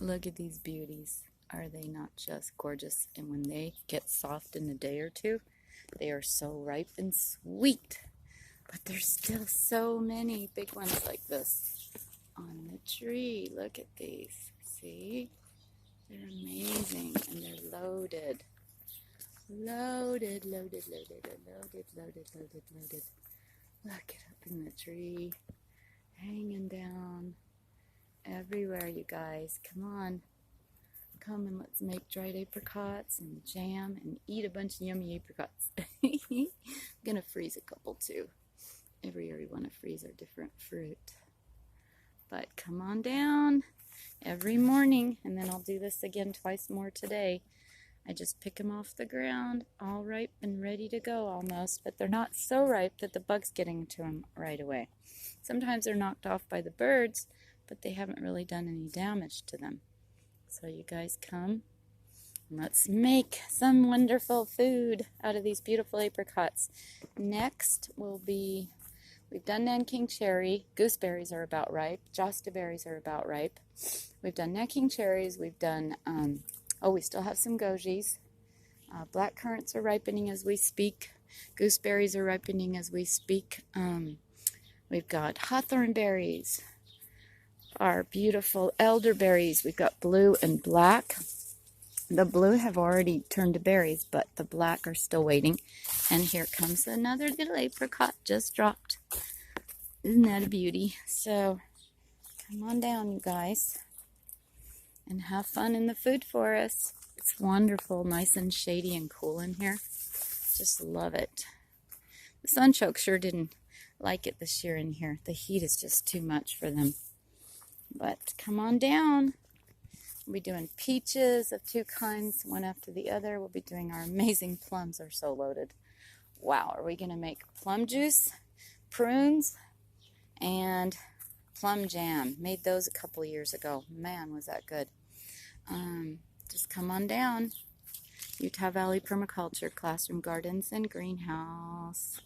Look at these beauties. Are they not just gorgeous? And when they get soft in a day or two, they are so ripe and sweet. But there's still so many big ones like this on the tree. Look at these. See? They're amazing. And they're loaded. Loaded, loaded, loaded, loaded, loaded, loaded, loaded. Look it up in the tree. Hanging down. Everywhere, you guys. Come on. Come and let's make dried apricots and jam and eat a bunch of yummy apricots. I'm going to freeze a couple too. Every year we want to freeze our different fruit. But come on down every morning, and then I'll do this again twice more today. I just pick them off the ground, all ripe and ready to go almost, but they're not so ripe that the bug's getting to them right away. Sometimes they're knocked off by the birds, but they haven't really done any damage to them. So you guys come, and let's make some wonderful food out of these beautiful apricots. Next will be, we've done Nanking cherry, gooseberries are about ripe, Josta berries are about ripe. We've done Nanking cherries, we've done, we still have some gojis. Black currants are ripening as we speak. Gooseberries are ripening as we speak. We've got hawthorn berries. Our beautiful elderberries. We've got blue and black. The blue have already turned to berries, but the black are still waiting. And here comes another little apricot just dropped. Isn't that a beauty? So come on down, you guys, and have fun in the food forest. It's wonderful, nice and shady and cool in here. Just love it. The sunchoke sure didn't like it this year in here. The heat is just too much for them. But come on down. We'll be doing peaches of two kinds, one after the other. We'll be doing our amazing plums. Are so loaded. Wow, are we going to make plum juice, prunes, and plum jam? Made those a couple years ago. Man, was that good. Just come on down. Utah Valley Permaculture Classroom Gardens and Greenhouse.